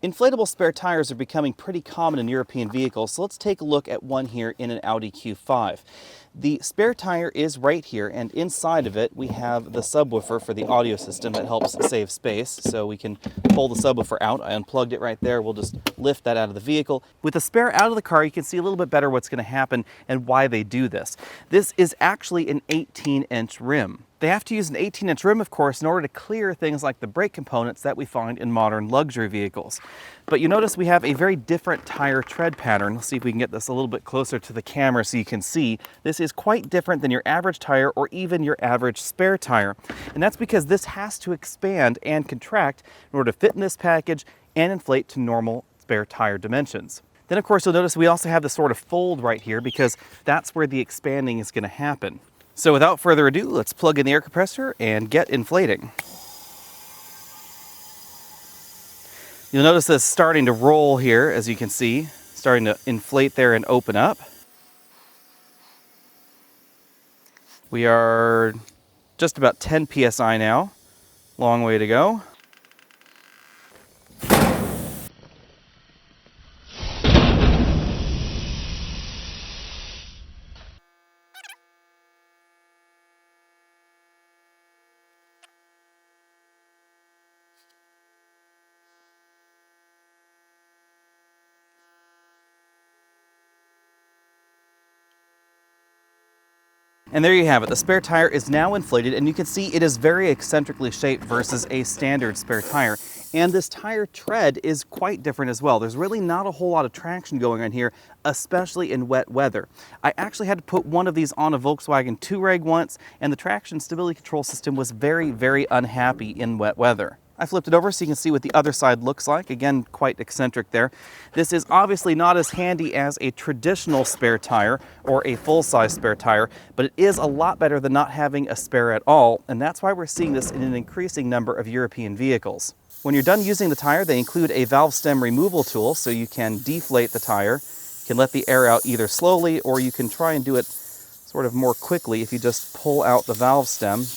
Inflatable spare tires are becoming pretty common in European vehicles, so let's take a look at one here in an Audi Q5. The spare tire is right here, and inside of it we have the subwoofer for the audio system that helps save space, so we can pull the subwoofer out. I unplugged it right there. We'll just lift that out of the vehicle. With the spare out of the car, you can see a little bit better what's going to happen and why they do this. This is actually an 18-inch rim. They have to use an 18-inch rim, of course, in order to clear things like the brake components that we find in modern luxury vehicles. But you notice we have a very different tire tread pattern. Let's see if we can get this a little bit closer to the camera so you can see. This is quite different than your average tire or even your average spare tire. And that's because this has to expand and contract in order to fit in this package and inflate to normal spare tire dimensions. Then, of course, you'll notice we also have this sort of fold right here because that's where the expanding is going to happen. So without further ado, let's plug in the air compressor and get inflating. You'll notice this starting to roll here, as you can see, starting to inflate there and open up. We are just about 10 psi now, long way to go. And there you have it. The spare tire is now inflated, and you can see it is very eccentrically shaped versus a standard spare tire. And this tire tread is quite different as well. There's really not a whole lot of traction going on here, especially in wet weather. I actually had to put one of these on a Volkswagen Touareg once, and the traction stability control system was very, very unhappy in wet weather. I flipped it over so you can see what the other side looks like. Again, quite eccentric there. This is obviously not as handy as a traditional spare tire or a full-size spare tire, but it is a lot better than not having a spare at all, and that's why we're seeing this in an increasing number of European vehicles. When you're done using the tire, they include a valve stem removal tool so you can deflate the tire. You can let the air out either slowly, or you can try and do it sort of more quickly if you just pull out the valve stem.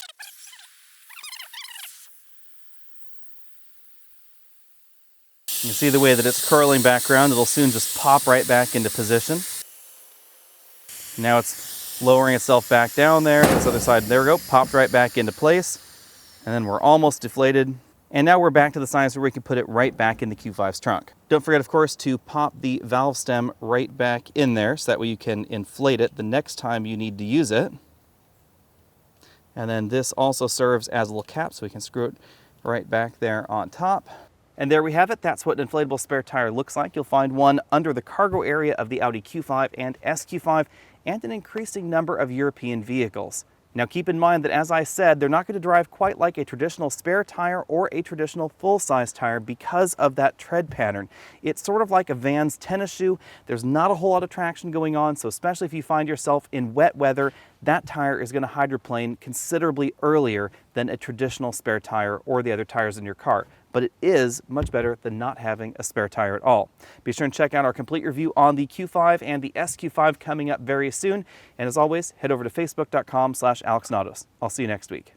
You can see the way that it's curling back around. It'll soon just pop right back into position. Now it's lowering itself back down there. This other side, there we go, popped right back into place. And then we're almost deflated. And now we're back to the size where we can put it right back in the Q5's trunk. Don't forget, of course, to pop the valve stem right back in there so that way you can inflate it the next time you need to use it. And then this also serves as a little cap so we can screw it right back there on top. And there we have it. That's what an inflatable spare tire looks like. You'll find one under the cargo area of the Audi Q5 and SQ5 and an increasing number of European vehicles. Now keep in mind that, as I said, they're not going to drive quite like a traditional spare tire or a traditional full-size tire because of that tread pattern. It's sort of like a Vans tennis shoe. There's not a whole lot of traction going on, so especially if you find yourself in wet weather, that tire is going to hydroplane considerably earlier than a traditional spare tire or the other tires in your car. But it is much better than not having a spare tire at all. Be sure and check out our complete review on the Q5 and the SQ5 coming up very soon. And as always, head over to facebook.com/AlexNautos. I'll see you next week.